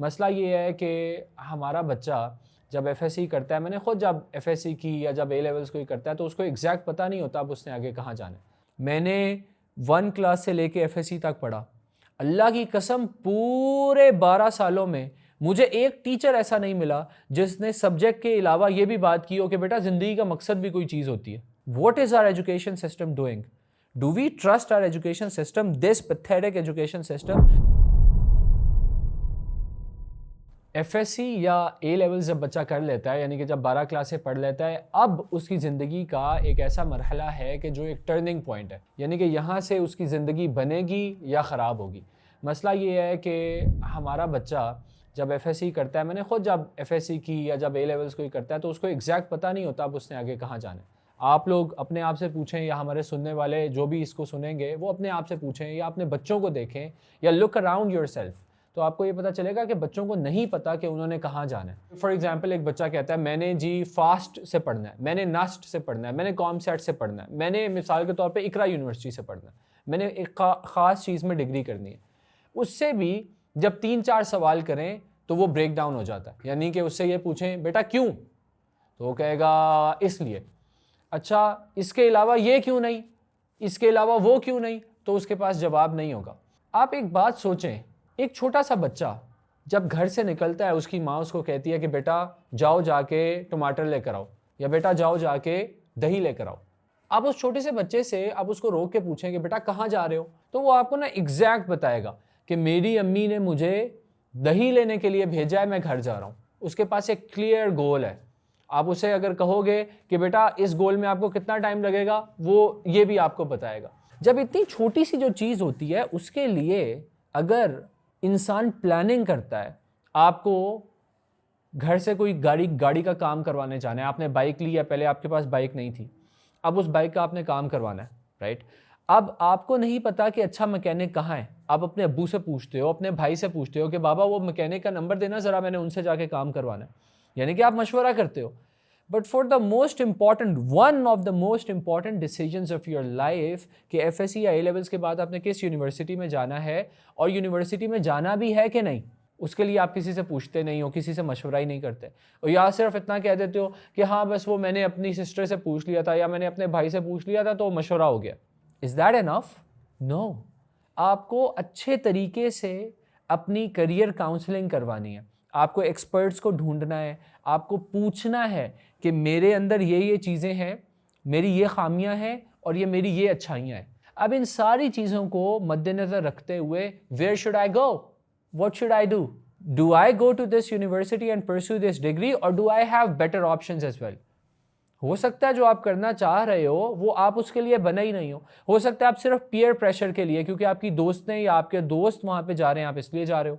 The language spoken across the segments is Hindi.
मसला ये है कि हमारा बच्चा जब एफएससी करता है, मैंने खुद जब एफएससी की या जब ए लेवल्स कोई करता है तो उसको एग्जैक्ट पता नहीं होता अब उसने आगे कहाँ जाना है। मैंने 1 क्लास से लेके एफएससी तक पढ़ा। अल्लाह की कसम पूरे 12 सालों में मुझे एक टीचर ऐसा नहीं मिला जिसने सब्जेक्ट के अलावा ये भी बात की हो कि बेटा ज़िंदगी का मकसद भी कोई चीज़ होती है। What is our education system doing? Do we trust our education system, this pathetic education system? FSc या ए लेवल जब बच्चा कर लेता है, यानी कि जब 12 क्लास से पढ़ लेता है, अब उसकी ज़िंदगी का एक ऐसा मरहला है कि जो एक टर्निंग पॉइंट है, यानी कि यहाँ से उसकी ज़िंदगी बनेगी या ख़राब होगी। मसला ये है कि हमारा बच्चा जब एफएससी करता है, मैंने खुद जब एफएससी की या जब ए लेवल्स कोई करता है तो उसको एग्जैक्ट पता नहीं होता अब उसने आगे कहाँ जाना है। आप लोग अपने आप से पूछें या हमारे सुनने वाले जो भी इसको सुनेंगे वो अपने आप से पूछें या अपने बच्चों को देखें या लुक अराउंड योरसेल्फ, तो आपको ये पता चलेगा कि बच्चों को नहीं पता कि उन्होंने कहाँ जाना है। फॉर एग्जांपल, एक बच्चा कहता है मैंने जी फास्ट से पढ़ना है, मैंने नास्ट से पढ़ना है, मैंने कॉमसेट से पढ़ना है, मैंने मिसाल के तौर पे इकरा यूनिवर्सिटी से पढ़ना है, मैंने एक ख़ास चीज़ में डिग्री करनी है। उससे भी जब 3-4 सवाल करें तो वो ब्रेक डाउन हो जाता है, यानी कि उससे ये पूछें बेटा क्यों, तो वो कहेगा इसलिए। अच्छा, इसके अलावा ये क्यों नहीं, इसके अलावा वो क्यों नहीं, तो उसके पास जवाब नहीं होगा। आप एक बात सोचें, एक छोटा सा बच्चा जब घर से निकलता है, उसकी माँ उसको कहती है कि बेटा जाओ जाके टमाटर लेकर आओ या बेटा जाओ जाके दही लेकर आओ। आप उस छोटे से बच्चे से आप उसको रोक के पूछें कि बेटा कहाँ जा रहे हो, तो वो आपको ना एग्जैक्ट बताएगा कि मेरी अम्मी ने मुझे दही लेने के लिए भेजा है, मैं घर जा रहा हूँ। उसके पास एक क्लियर गोल है। आप उसे अगर कहोगे कि बेटा इस गोल में आपको कितना टाइम लगेगा, वो ये भी आपको बताएगा। जब इतनी छोटी सी जो चीज़ होती है उसके लिए अगर इंसान प्लानिंग करता है, आपको घर से कोई गाड़ी का काम करवाने जाना है, आपने बाइक ली है, पहले आपके पास बाइक नहीं थी, अब उस बाइक का आपने काम करवाना है, राइट। अब आपको नहीं पता कि अच्छा मैकेनिक कहाँ है, आप अपने अब्बू से पूछते हो, अपने भाई से पूछते हो कि बाबा वो मैकेनिक का नंबर देना ज़रा, मैंने उनसे जाके काम करवाना है, यानी कि आप मशवरा करते हो। But for the most important, one of the most important decisions of your life कि एफएससी या ए लेवल्स के बाद आपने किस यूनिवर्सिटी में जाना है और यूनिवर्सिटी में जाना भी है कि नहीं, उसके लिए आप किसी से पूछते नहीं हो, किसी से मशवरा ही नहीं करते, और या सिर्फ इतना कह देते हो कि हाँ बस वो मैंने अपनी सिस्टर से पूछ लिया था या मैंने अपने भाई से पूछ लिया था तो मशवरा हो गया। Is that enough? नो। आपको अच्छे तरीके से अपनी करियर काउंसलिंग करवानी है, आपको एक्सपर्ट्स को ढूंढना है, आपको पूछना है कि मेरे अंदर ये चीज़ें हैं, मेरी ये खामियां हैं और ये मेरी ये अच्छाइयाँ हैं। अब इन सारी चीज़ों को मद्देनज़र रखते हुए where should I go, what should I do, do I go to this university and pursue this degree और do I have better options as well. हो सकता है जो आप करना चाह रहे हो वो आप उसके लिए बना ही नहीं हो सकता है आप सिर्फ पीयर प्रेशर के लिए, क्योंकि आपकी दोस्त ने या आपके दोस्त वहाँ पे जा रहे हैं, आप इसलिए जा रहे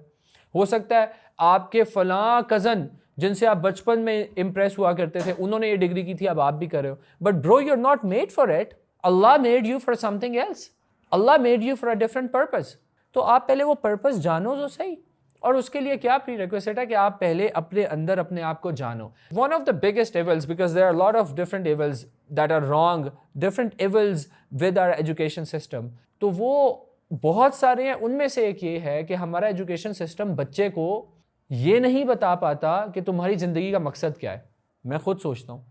हो सकता है आपके फलां कज़न जिनसे आप बचपन में इंप्रेस हुआ करते थे उन्होंने ये डिग्री की थी, अब आप भी कर रहे हो, but bro you are not made for it. Allah made you for something else, Allah made you for a different purpose. तो आप पहले वो पर्पस जानो तो सही, और उसके लिए क्या प्री रिक्वेस्ट है कि आप पहले अपने अंदर अपने आप को जानो। One of the biggest evils, because there are lot of different evils that are wrong, different evils with our education system, तो वो बहुत सारे हैं। उनमें से एक ये है कि हमारा एजुकेशन सिस्टम बच्चे को ये नहीं बता पाता कि तुम्हारी ज़िंदगी का मकसद क्या है। मैं खुद सोचता हूँ,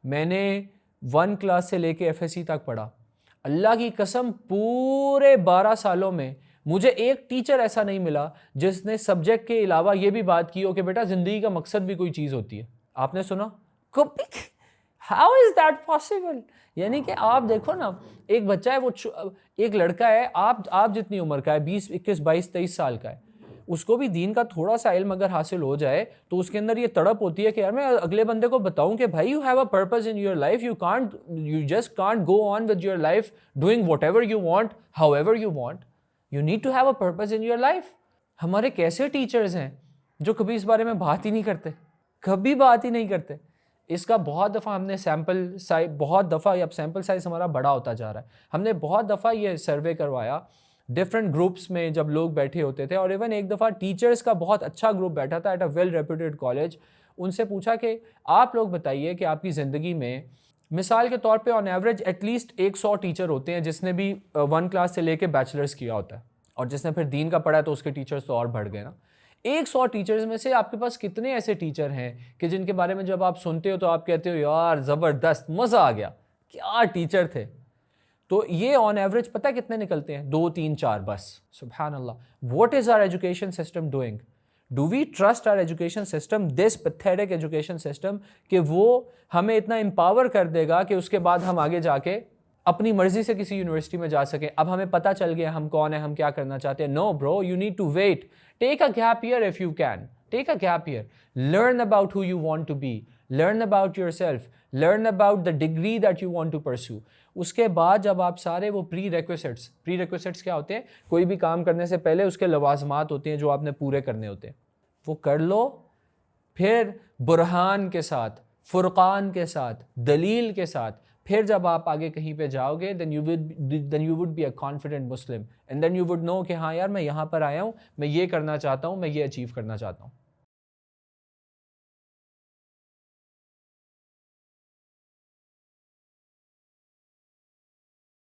मैंने 1 क्लास से लेके एफएससी तक पढ़ा। अल्लाह की कसम पूरे 12 सालों में मुझे एक टीचर ऐसा नहीं मिला जिसने सब्जेक्ट के अलावा ये भी बात की हो कि बेटा ज़िंदगी का मकसद भी कोई चीज़ होती है। आपने सुना कभी? How is that possible? यानी कि आप देखो ना, एक बच्चा है, वो एक लड़का है, आप जितनी उम्र का है, 20, 21, 22, 23 साल का है, उसको भी दीन का थोड़ा सा इल्म अगर हासिल हो जाए तो उसके अंदर ये तड़प होती है कि यार मैं अगले बंदे को बताऊं कि भाई you have a purpose in your life, you just can't go on with your life doing whatever you want, however you want, you need to have a purpose in your life. हमारे कैसे टीचर्स हैं जो कभी इस बारे में बात ही नहीं करते, कभी बात ही नहीं करते। इसका बहुत दफ़ा हमने सैम्पल साइज, बहुत दफ़ा अब सैम्पल साइज़ हमारा बड़ा होता जा रहा है, हमने बहुत दफ़ा ये सर्वे करवाया डिफरेंट ग्रुप्स में जब लोग बैठे होते थे, और इवन एक दफ़ा टीचर्स का बहुत अच्छा ग्रुप बैठा था at a well reputed college. उनसे पूछा कि आप लोग बताइए कि आपकी ज़िंदगी में मिसाल के तौर पे ऑन एवरेज एटलीस्ट 100 टीचर होते हैं जिसने भी 1 क्लास से लेके बैचलर्स किया होता है, और जिसने फिर दीन का पढ़ा है तो उसके टीचर्स तो और बढ़ गए ना। 100 टीचर्स में से आपके पास कितने ऐसे टीचर हैं कि जिनके बारे में जब आप सुनते हो तो आप कहते हो यार ज़बरदस्त, मज़ा आ गया, क्या टीचर थे। तो ये ऑन एवरेज पता है कितने निकलते हैं? 2 3 4 बस। सुभान अल्लाह। What is our education system doing? Do we trust our education system, this pathetic education system, कि वो हमें इतना एम्पावर कर देगा कि उसके बाद हम आगे जाके अपनी मर्जी से किसी यूनिवर्सिटी में जा सकें? अब हमें पता चल गया हम कौन है, हम क्या करना चाहते हैं। No bro, you need to wait, take a gap year if you can, take a gap year, learn about who you want to be, learn about yourself, learn about the degree that you want to pursue. उसके बाद जब आप सारे वो प्री रिक्वेसिट्स क्या होते हैं? कोई भी काम करने से पहले उसके लवाजमात होते हैं जो आपने पूरे करने होते हैं, वो कर लो। फिर बुरहान के साथ, फुरकान के साथ, दलील के साथ, फिर जब आप आगे कहीं पे जाओगे then you would be a confident Muslim, and then you would know कि हाँ यार मैं यहाँ पर आया हूँ, मैं ये करना चाहता हूँ, मैं ये अचीव करना चाहता हूँ।